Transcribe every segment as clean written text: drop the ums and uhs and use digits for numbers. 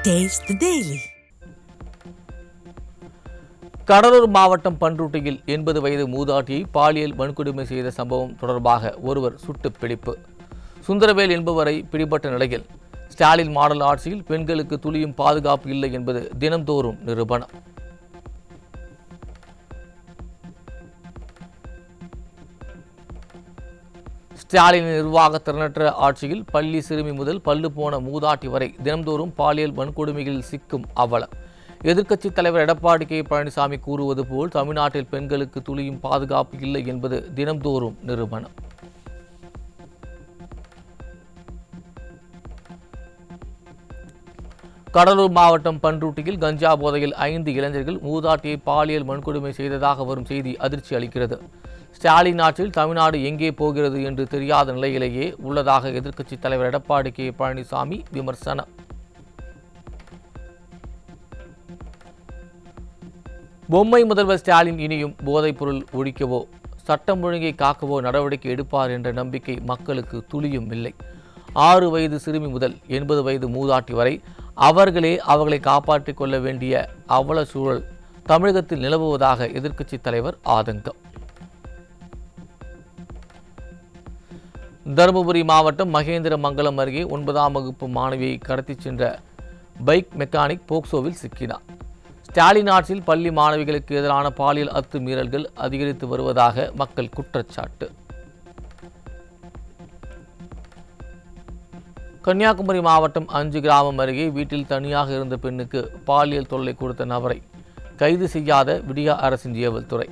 Taste the Daily. Cuddalore மாவட்டம் பண்ருட்டியில் 80 வயது மூதாட்டியை பாலியல் வன்கொடுமை செய்த சம்பவம் தொடர்பாக ஒருவர் சுட்டுப் பிடிப்பு. சுந்தரவேல் என்பவரை பிடிபட்ட நிலையில் ஸ்டாலின் மாடல் ஆட்சியில் பெண்களுக்கு துளியும் பாதுகாப்பு இல்லை என்பது தினம்தோறும் நிரூபணம். ஸ்டாலின் நிர்வாக திறனற்ற ஆட்சியில் பள்ளி சிறுமி முதல் பல்லு போன மூதாட்டி வரை தினம்தோறும் பாலியல் வன்கொடுமைகளில் சிக்கும் அவலம். எதிர்க்கட்சித் தலைவர் எடப்பாடி கே பழனிசாமி கூறுவது போல் தமிழ்நாட்டில் பெண்களுக்கு துளியும் பாதுகாப்பு இல்லை என்பது தினம்தோறும் நிரூபணம். கடலூர் மாவட்டம் பண்ருட்டியில் கஞ்சா போதையில் 5 இளைஞர்கள் மூதாட்டியை பாலியல் வன்கொடுமை செய்ததாக வரும் செய்தி அதிர்ச்சி அளிக்கிறது. ஸ்டாலின் ஆட்சியில் தமிழ்நாடு எங்கே போகிறது என்று தெரியாத நிலையிலேயே உள்ளதாக எதிர்க்கட்சித் தலைவர் எடப்பாடி கே பழனிசாமி விமர்சனம். பொம்மை முதல்வர் ஸ்டாலின் இனியும் போதைப் பொருள் ஒழிக்கவோ சட்டம் ஒழுங்கை காக்கவோ நடவடிக்கை எடுப்பார் என்ற நம்பிக்கை மக்களுக்கு துளியும் இல்லை. 6 வயது சிறுமி முதல் 80 வயது மூதாட்டி வரை அவர்களை காப்பாற்றிக் கொள்ள வேண்டிய அவல சூழல் தமிழகத்தில் நிலவுவதாக எதிர்க்கட்சித் தலைவர் ஆதங்கம். தருமபுரி மாவட்டம் மகேந்திரமங்கலம் அருகே 9ஆம் வகுப்பு மாணவியை கடத்திச் சென்ற பைக் மெக்கானிக் போக்சோவில் சிக்கினார். ஸ்டாலின் ஆட்சியில் பள்ளி மாணவிகளுக்கு எதிரான பாலியல் அத்துமீறல்கள் அதிகரித்து வருவதாக மக்கள் குற்றச்சாட்டு. கன்னியாகுமரி மாவட்டம் 5 கிராமம் அருகே வீட்டில் தனியாக இருந்த பெண்ணுக்கு பாலியல் தொல்லை கொடுத்த நபரை கைது செய்யாத விடியா அரசின் ஏவல் துறை.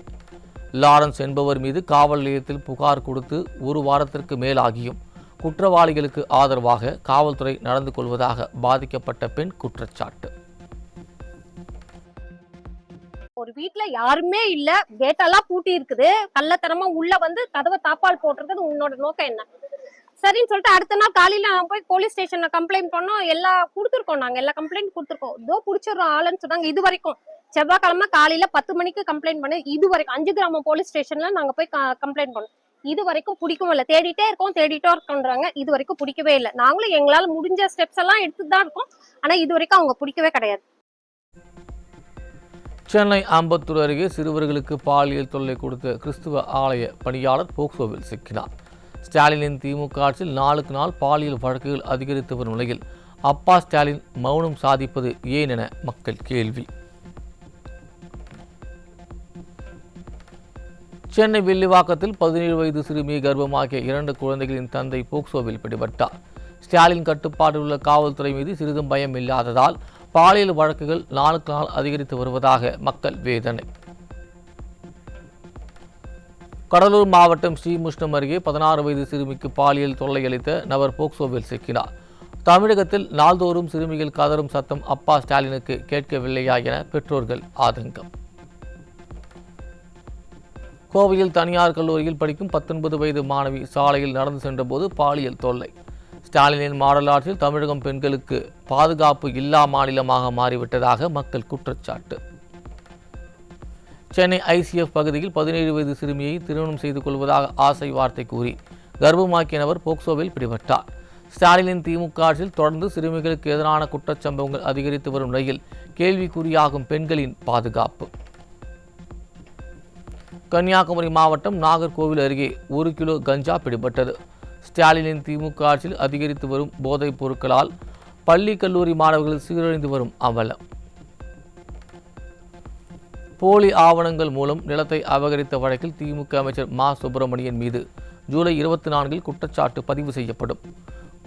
லாரன்ஸ் என்பவர் மீது காவல் நிலையத்தில் புகார் கொடுத்து 1 வாரத்திற்கு மேலாகியும் குற்றவாளிகளுக்கு ஆதரவாக காவல்துறை நடந்து கொள்வதாக பாதிக்கப்பட்ட பெண் குற்றச்சாட்டு. ஒரு வீட்டுல யாருமே இல்ல, கேட்டெல்லாம் பூட்டி இருக்குது, கள்ளத்தனமா உள்ள வந்து கதவை தாப்பால் போட்டிருக்கிறது. உன்னோட நோக்கம் என்ன? சரின்னு சொல்லிட்டு அடுத்த நாள் காலையில நான் போய் போலீஸ் ஸ்டேஷன்ல கம்ப்ளைண்ட் பண்ணோம். நாங்க எல்லா கம்ப்ளைண்ட் கொடுத்துருக்கோம். இதோ புடிச்சிடறோம் ஆளுன்னு சொன்னாங்க. இது வரைக்கும் செவ்வாய்க்கிழமை காலையில 10 மணிக்கு கம்ப்ளைண்ட் பண்ணி இது வரைக்கும் 5 கிராமம் போலீஸ் ஸ்டேஷன்ல நாங்க போய் கம்ப்ளைண்ட் பண்ணோம். இது வரைக்கும் பிடிக்கவும் இல்லை. தேடிட்டே இருக்கோன்றாங்க. இது வரைக்கும் பிடிக்கவே இல்லை. நாங்களும் எங்களால முடிஞ்ச ஸ்டெப்ஸ் எல்லாம் எடுத்துட்டு தான் இருக்கோம். ஆனா இது வரைக்கும் அவங்க பிடிக்கவே கிடையாது. சென்னை அம்பத்தூர் அருகே சிறுவர்களுக்கு பாலியல் தொல்லை கொடுத்த கிறிஸ்துவ ஆலய பணியாளர் போக்சோவில் சிக்கினார். ஸ்டாலினின் திமுக ஆட்சியில் நாளுக்கு நாள் பாலியல் வழக்குகள் அதிகரித்து வரும் நிலையில் அப்பா ஸ்டாலின் மௌனம் சாதிப்பது ஏன் என மக்கள் கேள்வி. சென்னை வில்லிவாக்கத்தில் 17 வயது சிறுமியை கர்ப்பமாக்கிய 2 குழந்தைகளின் தந்தை போக்சோவில் பிடிபட்டார். ஸ்டாலின் கட்டுப்பாட்டில் உள்ள காவல்துறை மீது சிறிதும் பயம் இல்லாததால் பாலியல் வழக்குகள் நாளுக்கு நாள் அதிகரித்து வருவதாக மக்கள் வேதனை. கடலூர் மாவட்டம் ஸ்ரீமுஷ்ணம் அருகே 16 வயது சிறுமிக்கு பாலியல் தொல்லை அளித்த நபர் போக்சோவில் சிக்கினார். தமிழகத்தில் நாள்தோறும் சிறுமிகள் கதறும் சத்தம் அப்பா ஸ்டாலினுக்கு கேட்கவில்லையா என பெற்றோர்கள் ஆதங்கம். கோவையில் தனியார் கல்லூரியில் படிக்கும் 19 வயது மாணவி சாலையில் நடந்து சென்றபோது பாலியல் தொல்லை. ஸ்டாலினின் மாடல் ஆட்சியில் தமிழகம் பெண்களுக்கு பாதுகாப்பு இல்லா மாநிலமாக மாறிவிட்டதாக மக்கள் குற்றச்சாட்டு. சென்னை ஐசிஎஃப் பகுதியில் 17 வயது சிறுமியை திருமணம் செய்து கொள்வதாக ஆசை வார்த்தை கூறி கர்ப்பமாக்கிய நபர் போக்சோவில் பிடிபட்டார். ஸ்டாலினின் திமுக ஆட்சியில் தொடர்ந்து சிறுமிகளுக்கு எதிரான குற்றச்சம்பவங்கள் அதிகரித்து வரும் நிலையில் கேள்விக்குறியாகும் பெண்களின் பாதுகாப்பு. கன்னியாகுமரி மாவட்டம் நாகர்கோவில் அருகே 1 கிலோ கஞ்சா பிடிபட்டது. ஸ்டாலினின் திமுக ஆட்சியில் அதிகரித்து வரும் போதைப் பொருட்களால் பள்ளி கல்லூரி மாணவர்கள் சீரழிந்து வரும் அவலம். போலி ஆவணங்கள் மூலம் நிலத்தை அபகரித்த வழக்கில் திமுக அமைச்சர் மா சுப்பிரமணியன் மீது ஜூலை 24 குற்றச்சாட்டு பதிவு செய்யப்படும்.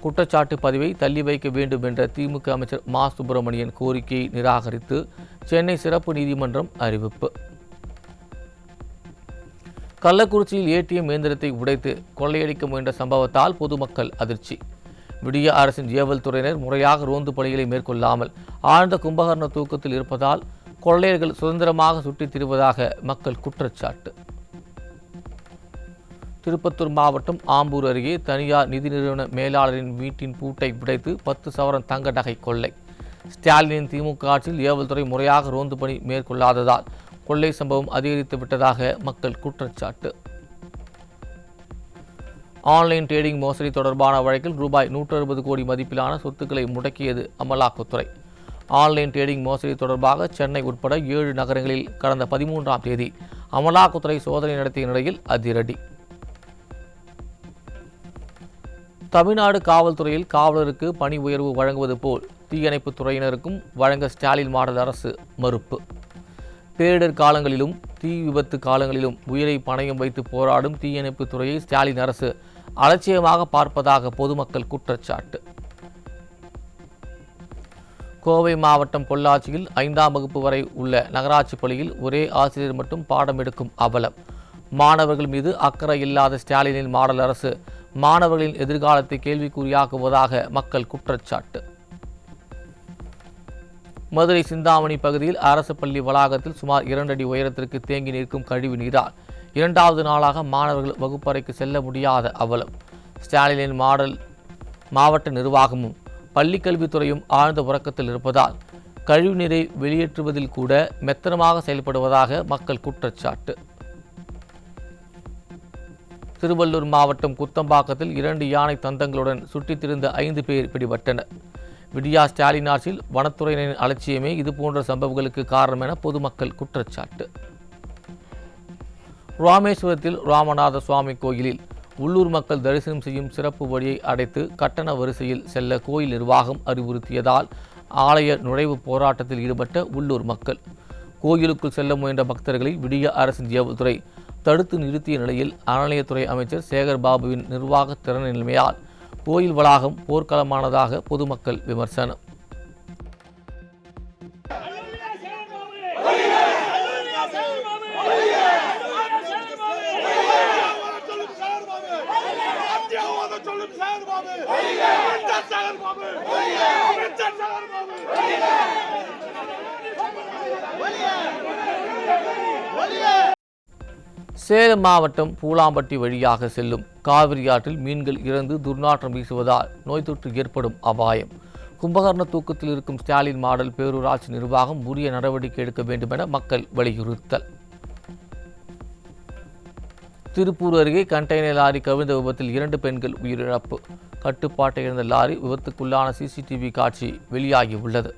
குற்றச்சாட்டு பதிவை தள்ளி வைக்க வேண்டும் என்ற திமுக அமைச்சர் மா சுப்பிரமணியன் கோரிக்கையை நிராகரித்து சென்னை சிறப்பு நீதிமன்றம் அறிவிப்பு. கள்ளக்குறிச்சியில் ஏடிஎம் இயந்திரத்தை உடைத்து கொள்ளையடிக்க முயன்ற சம்பவத்தால் பொதுமக்கள் அதிர்ச்சி. விடிய அரசின் ஏவல் துறையினர் முறையாக ரோந்து பணிகளை மேற்கொள்ளாமல் ஆழ்ந்த கும்பகர்ண தூக்கத்தில் இருப்பதால் கொள்ளையர்கள் சுதந்திரமாக சுற்றித் திரிவதாக மக்கள் குற்றச்சாட்டு. திருப்பத்தூர் மாவட்டம் ஆம்பூர் அருகே தனியார் நிதி நிறுவன மேலாளரின் வீட்டின் பூட்டை உடைத்து 10 சவரன் தங்க நகை கொள்ளை. ஸ்டாலினின் திமுக ஆட்சியில் ஏவல் துறை முறையாக ரோந்து பணி மேற்கொள்ளாததால் கொள்ளை சம்பவம் அதிகரித்து விட்டதாக மக்கள் குற்றச்சாட்டு. ஆன்லைன் ட்ரேடிங் மோசடி தொடர்பான வழக்கில் ரூபாய் 160 கோடி மதிப்பிலான சொத்துக்களை முடக்கியது அமலாக்கத்துறை. ஆன்லைன் ட்ரேடிங் மோசடி தொடர்பாக சென்னை உட்பட 7 நகரங்களில் கடந்த 13ஆம் தேதி அமலாக்கத்துறை சோதனை நடத்திய நிலையில் அதிரடி. தமிழ்நாடு காவல்துறையில் காவலருக்கு பணி உயர்வு வழங்குவது போல் தீயணைப்புத் துறையினருக்கும் வழங்க ஸ்டாலின் மாடல் அரசு மறுப்பு. பேரிடர் காலங்களிலும் தீ விபத்து காலங்களிலும் உயிரை பணயம் வைத்து போராடும் தீயணைப்புத் துறையை ஸ்டாலின் அரசு அலட்சியமாக பார்ப்பதாக பொதுமக்கள் குற்றச்சாட்டு. கோவை மாவட்டம் பொள்ளாச்சியில் 5ஆம் வகுப்பு வரை உள்ள நகராட்சி பள்ளியில் ஒரே ஆசிரியர் மட்டும் பாடம் எடுக்கும் அவலம். மாணவர்கள் மீது அக்கறை இல்லாத ஸ்டாலினின் மாடல் அரசு மாணவர்களின் எதிர்காலத்தை கேள்விக்குறியாக்குவதாக மக்கள் குற்றச்சாட்டு. மதுரை சிந்தாமணி பகுதியில் அரசு பள்ளி வளாகத்தில் சுமார் 2 அடி உயரத்திற்கு தேங்கி நிற்கும் கழிவு நீரால் 2வது நாளாக மாணவர்கள் வகுப்பறைக்கு செல்ல முடியாத அவலம். ஸ்டாலினின் மாவட்ட நிர்வாகமும் பள்ளிக்கல்வித்துறையும் ஆழ்ந்த உறக்கத்தில் இருப்பதால் கழிவு நீரை வெளியேற்றுவதில் கூட மெத்தனமாக செயல்படுவதாக மக்கள் குற்றச்சாட்டு. திருவள்ளூர் மாவட்டம் குத்தம்பாக்கத்தில் 2 யானை தந்தங்களுடன் சுற்றித் திரிந்த 5 பேர் பிடிபட்டனர். விடியா ஸ்டாலின் ஆட்சியில் வனத்துறையினரின் அலட்சியமே இதுபோன்ற சம்பவங்களுக்கு காரணம் என பொதுமக்கள் குற்றச்சாட்டு. ராமேஸ்வரத்தில் ராமநாத சுவாமி கோயிலில் உள்ளூர் மக்கள் தரிசனம் செய்யும் சிறப்பு வழியை அடைத்து கட்டண வரிசையில் செல்ல கோயில் நிர்வாகம் அறிவுறுத்தியதால் ஆலய நுழைவு போராட்டத்தில் ஈடுபட்ட உள்ளூர் மக்கள் கோயிலுக்குள் செல்ல முயன்ற பக்தர்களை விடிய அரசின் ஏவல்துறை தடுத்து நிறுத்திய நிலையில் அறநிலையத்துறை அமைச்சர் சேகர் பாபுவின் நிர்வாக திறனின்மையால் கோயில் வளாகம் போர்க்களமானதாக பொதுமக்கள் விமர்சனம். சேலம் மாவட்டம் பூலாம்பட்டி வழியாக செல்லும் காவிரி ஆற்றில் மீன்கள் இறந்து துர்நாற்றம் வீசுவதால் நோய் தொற்று ஏற்படும் அபாயம். கும்பகர்ண தூக்கத்தில் இருக்கும் ஸ்டாலின் மாடல் பேரூராட்சி நிர்வாகம் உரிய நடவடிக்கை எடுக்க வேண்டும் என மக்கள் வலியுறுத்தல். திருப்பூர் அருகே கண்டெய்னர் லாரி கவிழ்ந்த விபத்தில் 2 பெண்கள் உயிரிழப்பு. கட்டுப்பாட்டை இழந்த லாரி விபத்துக்குள்ளான சிசிடிவி காட்சி வெளியாகியுள்ளது.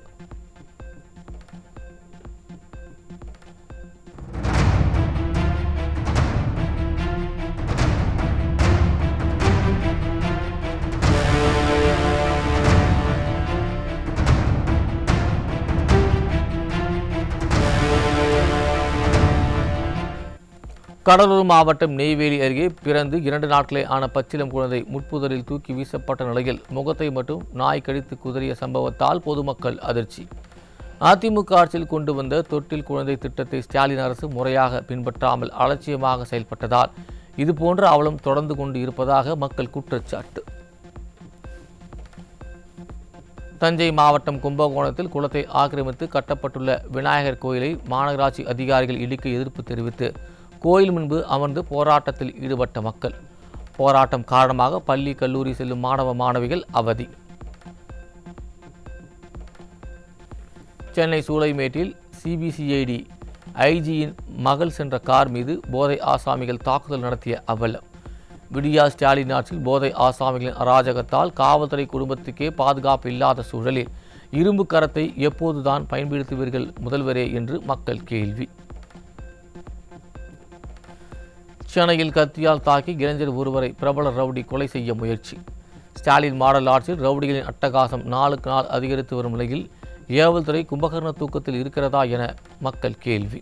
கடலூர் மாவட்டம் நெய்வேலி அருகே பிறந்து 2 நாட்களே ஆன பச்சிளம் குழந்தை முட்புதரில் தூக்கி வீசப்பட்ட நிலையில் முகத்தை மட்டும் நாய் கடித்து குதறிய சம்பவத்தால் பொதுமக்கள் அதிர்ச்சி. அதிமுக ஆட்சியில் கொண்டு வந்த தொட்டில் குழந்தை திட்டத்தை ஸ்டாலின் அரசு முறையாக பின்பற்றாமல் அலட்சியமாக செயல்பட்டதால் இதுபோன்ற அவலம் தொடர்ந்து கொண்டு இருப்பதாக மக்கள் குற்றச்சாட்டு. தஞ்சை மாவட்டம் கும்பகோணத்தில் குளத்தை ஆக்கிரமித்து கட்டப்பட்டுள்ள விநாயகர் கோயிலை மாநகராட்சி அதிகாரிகள் இடிக்க எதிர்ப்பு தெரிவித்து கோயில் முன்பு அமர்ந்து போராட்டத்தில் ஈடுபட்ட மக்கள். போராட்டம் காரணமாக பள்ளி கல்லூரி செல்லும் மாணவ மாணவிகள் அவதி. சென்னை சூளைமேட்டில் சிபிசிஐடி ஐஜியின் மகள் சென்ற கார் மீது போதை ஆசாமிகள் தாக்குதல் நடத்திய அவலம். விடியா ஸ்டாலின் ஆட்சியில் போதை ஆசாமிகளின் அராஜகத்தால் காவல்துறை குடும்பத்துக்கே பாதுகாப்பு இல்லாத சூழலில் இரும்பு கரத்தை எப்போதுதான் பயன்படுத்துவீர்கள் முதல்வரே என்று மக்கள் கேள்வி. சென்னையில் கத்தியால் தாக்கி இளைஞர் ஒருவரை பிரபல ரவுடி கொலை செய்ய முயற்சி. ஸ்டாலின் மாடல் ஆட்சியில் ரவுடிகளின் அட்டகாசம் நாளுக்கு நாள் அதிகரித்து வரும் நிலையில் ஏவல்துறை கும்பகர்ண தூக்கத்தில் இருக்கிறதா என மக்கள் கேள்வி.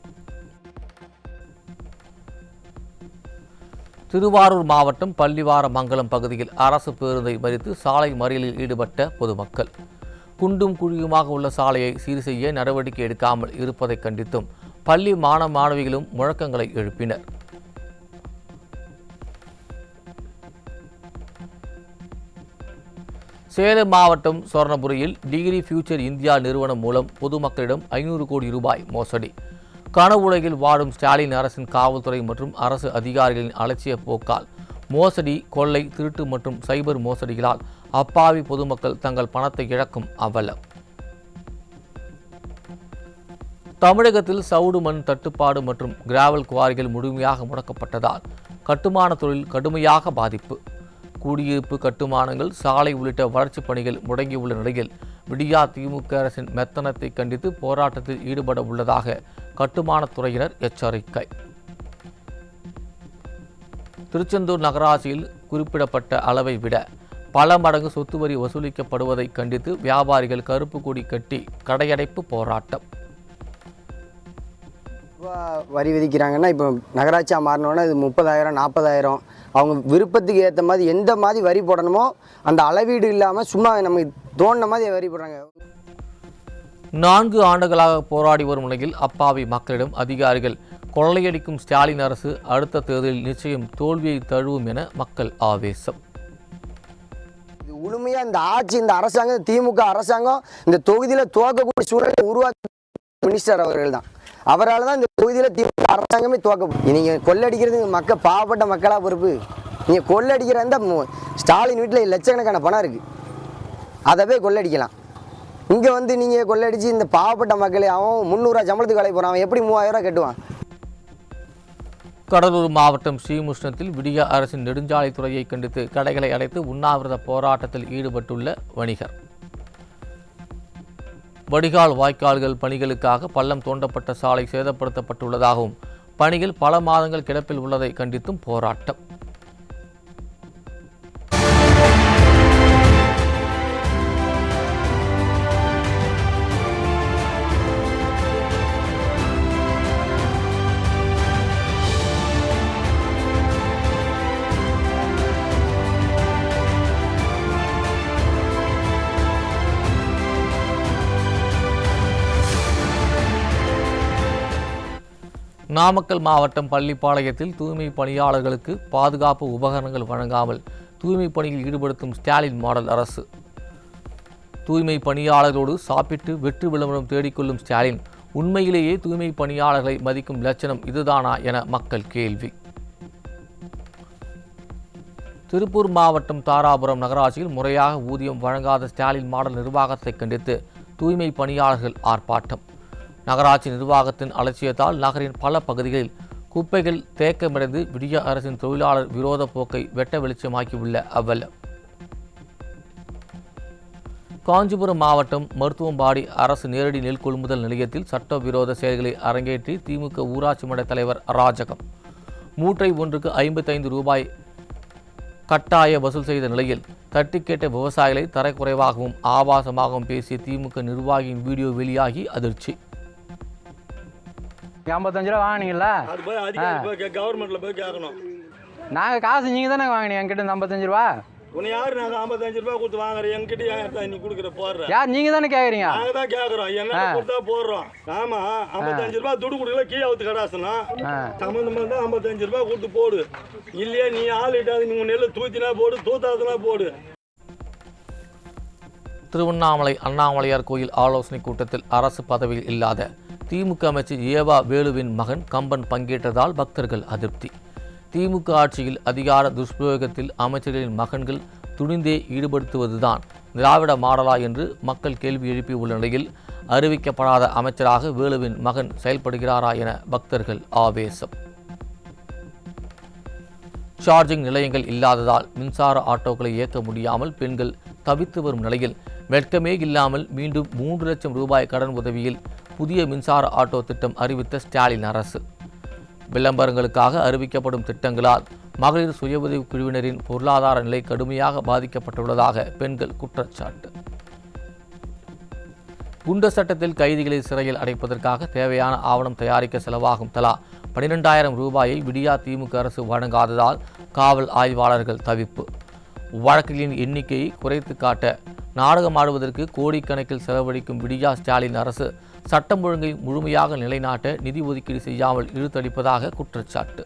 திருவாரூர் மாவட்டம் பள்ளிவாரமங்கலம் பகுதியில் அரசு பேருந்தை மறித்து சாலை மறியலில் ஈடுபட்ட பொதுமக்கள். குண்டும் குழியுமாக உள்ள சாலையை சீர் செய்ய நடவடிக்கை எடுக்காமல் இருப்பதை கண்டித்தும் பள்ளி மாணவ மாணவிகளும் முழக்கங்களை எழுப்பினர். சேலம் மாவட்டம் சொர்ணபுரியில் டிகிரி ஃபியூச்சர் இந்தியா நிறுவனம் மூலம் பொதுமக்களிடம் 500 கோடி ரூபாய் மோசடி. கனவுலகில் வாழும் ஸ்டாலின் அரசின் காவல்துறை மற்றும் அரசு அதிகாரிகளின் அலட்சிய போக்கால் மோசடி, கொள்ளை, திருட்டு மற்றும் சைபர் மோசடிகளால் அப்பாவி பொதுமக்கள் தங்கள் பணத்தை இழக்கும் அவலம். தமிழகத்தில் சவுடு மண் தட்டுப்பாடு மற்றும் கிராவல் குவாரிகள் முழுமையாக முடக்கப்பட்டதால் கட்டுமான தொழில் கடுமையாக பாதிப்பு. குடியிருப்பு கட்டுமானங்கள், சாலை உள்ளிட்ட வளர்ச்சிப் பணிகள் முடங்கியுள்ள நிலையில் விடியா திமுக அரசின் மெத்தனத்தை கண்டித்து போராட்டத்தில் ஈடுபட உள்ளதாக கட்டுமானத் துறையினர் எச்சரிக்கை. திருச்செந்தூர் நகராட்சியில் குறிப்பிடப்பட்ட அளவை விட பல மடங்கு சொத்து வரி வசூலிக்கப்படுவதை கண்டித்து வியாபாரிகள் கருப்பு கொடி கட்டி கடையடைப்பு போராட்டம். வரி விதிக்கிறாங்கன்னா இப்போ நகராட்சியாக மாறினோன்னா இது 30,000 40,000 அவங்க விருப்பத்துக்கு ஏற்ற மாதிரி எந்த மாதிரி வரி போடணுமோ அந்த அளவீடு இல்லாமல் சும்மா நமக்கு தோணுன மாதிரி வரி போடுறாங்க. 4 ஆண்டுகளாக போராடி வரும் நிலையில் அப்பாவி மக்களிடம் அதிகாரிகள் கொள்ளையடிக்கும் ஸ்டாலின் அரசு அடுத்த தேர்தலில் நிச்சயம் தோல்வியை தழுவும் என மக்கள் ஆவேசம். இது முழுமையாக இந்த ஆட்சி, இந்த அரசாங்கம், திமுக அரசாங்கம் இந்த தொகுதியில் துவக்கக்கூடிய சூழலை உருவாக்க மினிஸ்டர் அவர்கள் தான். அவரால் தான் இந்த தொகுதியில் திமுக அரசாங்கமே துவக்க. நீங்கள் கொள்ளடிக்கிறது மக்கள், பாவப்பட்ட மக்களாக பொறுப்பு. நீங்கள் கொள்ளடிக்கிற அந்த ஸ்டாலின் வீட்டில் லட்சக்கணக்கான பணம் இருக்குது, அதை போய் கொள்ளடிக்கலாம். இங்கே வந்து நீங்கள் கொள்ளடிச்சு இந்த பாவப்பட்ட மக்களை அவன் 300 சம்பளத்துக்கு வேலை போகிறான், அவன் எப்படி 3000 கட்டுவான்? கடலூர் மாவட்டம் ஸ்ரீமுஷ்ணத்தில் விடியா அரசின் நெடுஞ்சாலைத்துறையை கண்டித்து கடைகளை அடைத்து உண்ணாவிரத போராட்டத்தில் ஈடுபட்டுள்ள வணிகர். வடிகால் வாய்க்கால்கள் பணிகளுக்காக பள்ளம் தோண்டப்பட்ட சாலை சேதப்படுத்தப்பட்டுள்ளதாகவும் பணிகள் பல மாதங்கள் கிடப்பில் உள்ளதை கண்டித்தும் போராட்டம். நாமக்கல் மாவட்டம் பள்ளிப்பாளையத்தில் தூய்மை பணியாளர்களுக்கு பாதுகாப்பு உபகரணங்கள் வழங்காமல் தூய்மை பணியில் ஈடுபடுத்தும் ஸ்டாலின் மாடல் அரசு. தூய்மை பணியாளர்களோடு சாப்பிட்டு வெற்று விளம்பரம் தேடிக்கொள்ளும் ஸ்டாலின் உண்மையிலேயே தூய்மை பணியாளர்களை மதிக்கும் லட்சணம் இதுதானா என மக்கள் கேள்வி. திருப்பூர் மாவட்டம் தாராபுரம் நகராட்சியில் முறையாக ஊதியம் வழங்காத ஸ்டாலின் மாடல் நிர்வாகத்தை கண்டித்து தூய்மை பணியாளர்கள் ஆர்ப்பாட்டம். நகராட்சி நிர்வாகத்தின் அலட்சியத்தால் நகரின் பல பகுதிகளில் குப்பைகள் தேக்கமடைந்து விடியா அரசின் தொழிலாளர் விரோத போக்கை வெட்ட வெளிச்சமாக்கியுள்ள அவ்வல்ல. காஞ்சிபுரம் மாவட்டம் மருத்துவம்பாடி அரசு நேரடி நெல் கொள்முதல் நிலையத்தில் சட்டவிரோத செயல்களை அரங்கேற்றி திமுக ஊராட்சி மன்ற தலைவர் அராஜகம். மூட்டை ஒன்றுக்கு 55 ரூபாய் கட்டாய வசூல் செய்த நிலையில் தட்டி கேட்ட விவசாயிகளை தரக்குறைவாகவும் ஆபாசமாகவும் பேசிய திமுக நிர்வாகியின் வீடியோ வெளியாகி அதிர்ச்சி. 55 ரூபா வாங்கினீங்களா? கவர்மெண்ட்ல போய் கேட்கணும். நாங்கள் காசு நீங்கள் தானே வாங்கினீங்க என்கிட்ட 55 ரூபா. உன்னை யாரு நாங்கள் 55 ரூபா கொடுத்து வாங்குறோம்? என்கிட்ட நீ கொடுக்குற போடுற யார்? நீங்கள் தானே கேட்குறீங்க. நாங்கள் தான் கேட்குறோம், என்ன கொடுத்தா போடுறோம். ஆமா 55 ரூபா துடு கொடுக்கல, கீழே ஊத்து கடாசனம் சம்மந்தமா தான் 55 ரூபா கொடுத்து போடு. இல்லையா நீ ஆள் இட்டாது, நீங்க நெல் தூத்தினா போடு, தூத்தாதுனா போடு. திருவண்ணாமலை அண்ணாமலையார் கோயில் ஆலோசனை கூட்டத்தில் அரசு பதவியில் இல்லாத திமுக அமைச்சர் ஏவா வேலுவின் மகன் கம்பன் பங்கேற்றதால் பக்தர்கள் அதிருப்தி. திமுக ஆட்சியில் அதிகார துஷ்பிரயோகத்தில் அமைச்சர்களின் மகன்கள் துணிந்தே ஈடுபடுத்துவதுதான் திராவிட மாடலா என்று மக்கள் கேள்வி எழுப்பியுள்ள நிலையில் அறிவிக்கப்படாத அமைச்சராக வேலுவின் மகன் செயல்படுகிறாரா என பக்தர்கள் ஆவேசம். சார்ஜிங் நிலையங்கள் இல்லாததால் மின்சார ஆட்டோக்களை இயக்க முடியாமல் பெண்கள் தவித்து வரும் நிலையில் வெட்கமே இல்லாமல் மீண்டும் 3 லட்சம் ரூபாய் கடன் உதவியில் புதிய மின்சார ஆட்டோ திட்டம் அறிவித்த ஸ்டாலின் அரசு. விளம்பரங்களுக்காக அறிவிக்கப்படும் திட்டங்களால் மகளிர் சுய உதவி குழுவினரின் பொருளாதார நிலை கடுமையாக பாதிக்கப்பட்டுள்ளதாக பெண்கள் குற்றச்சாட்டு. குண்டர் சட்டத்தில் கைதிகளை சிறையில் அடைப்பதற்காக தேவையான ஆவணம் தயாரிக்க செலவாகும் தலா 12,000 ரூபாயை விடியா திமுக அரசு வழங்காததால் காவல் ஆய்வாளர்கள் தவிப்பு. வழக்குகளின் எண்ணிக்கையை குறைத்து காட்ட நாடகமாடுவதற்கு கோடிக்கணக்கில் செலவழிக்கும் விடியா ஸ்டாலின் அரசு சட்டம் ஒழுங்கை முழுமையாக நிலைநாட்ட நிதி ஒதுக்கீடு செய்யாமல் இழுத்தடிப்பதாக குற்றச்சாட்டு.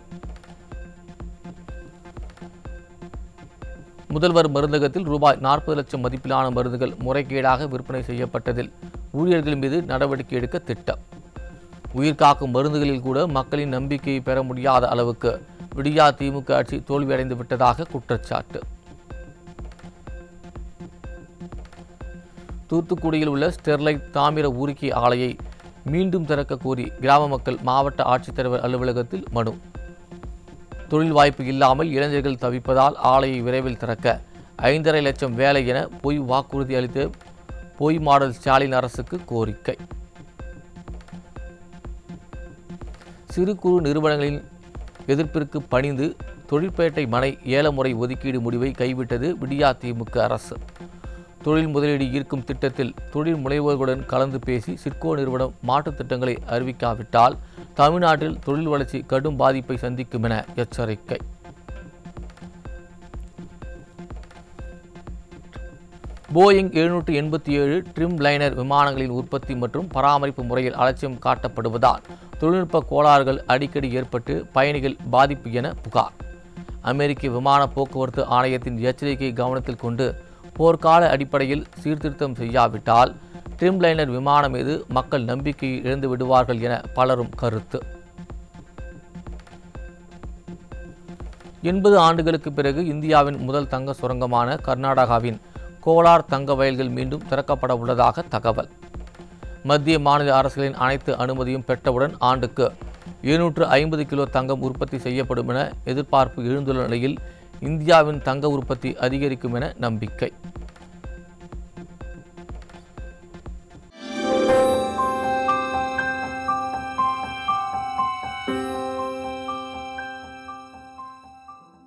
முதல்வர் மருந்தகத்தில் ரூபாய் 40 லட்சம் மதிப்பிலான மருந்துகள் முறைகேடாக விற்பனை செய்யப்பட்டதில் ஊழியர்கள் மீது நடவடிக்கை எடுக்க திட்டம். உயிர்காக்கும் மருந்துகளில் கூட மக்களின் நம்பிக்கையை பெற முடியாத அளவுக்கு விடியா திமுக ஆட்சி தோல்வியடைந்து விட்டதாக குற்றச்சாட்டு. தூத்துக்குடியில் உள்ள ஸ்டெர்லைட் தாமிர உருக்கி ஆலையை மீண்டும் திறக்க கோரி கிராம மக்கள் மாவட்ட ஆட்சித்தலைவர் அலுவலகத்தில் மனு. தொழில் வாய்ப்பு இல்லாமல் இளைஞர்கள் தவிப்பதால் ஆலையை விரைவில் திறக்க 5,500,000 வேலை என பொய் வாக்குறுதி அளித்து பொய் மாடல் ஸ்டாலின் அரசுக்கு கோரிக்கை. சிறு குறு நிறுவனங்களின் எதிர்ப்பிற்கு பணிந்து தொழிற்பேட்டை மனை ஏலமுறை ஒதுக்கீடு முடிவை கைவிட்டது விடியா திமுக அரசு. தொழில் முதலீடு ஈர்க்கும் திட்டத்தில் தொழில் முனைவோர்களுடன் கலந்து பேசி சிட்கோ நிறுவனம் மாற்றுத் திட்டங்களை அறிவிக்காவிட்டால் தமிழ்நாட்டில் தொழில் வளர்ச்சி கடும் பாதிப்பை சந்திக்கும் என எச்சரிக்கை. போயிங் 787 ட்ரிம் லைனர் விமானங்களின் உற்பத்தி மற்றும் பராமரிப்பு முறையில் அலட்சியம் காட்டப்படுவதால் தொழில்நுட்ப கோளாறுகள் அடிக்கடி ஏற்பட்டு பயணிகள் பாதிப்பு என புகார். அமெரிக்க விமான போக்குவரத்து ஆணையத்தின் எச்சரிக்கையை கவனத்தில் கொண்டு போர்க்கால அடிப்படையில் சீர்திருத்தம் செய்யாவிட்டால் ட்ரிம் லைனர் விமானம் மீது மக்கள் நம்பிக்கையை இழந்து விடுவார்கள் என பலரும் கருத்து. 80 ஆண்டுகளுக்கு பிறகு இந்தியாவின் முதல் தங்க சுரங்கமான கர்நாடகாவின் கோலார் தங்க வயல்கள் மீண்டும் திறக்கப்பட உள்ளதாக தகவல். மத்திய மாநில அரசுகளின் அனைத்து அனுமதியும் பெற்றவுடன் ஆண்டுக்கு 750 கிலோ தங்கம் உற்பத்தி செய்யப்படும் என எதிர்பார்ப்பு எழுந்துள்ள நிலையில் இந்தியாவின் தங்க உற்பத்தி அதிகரிக்கும் என நம்பிக்கை.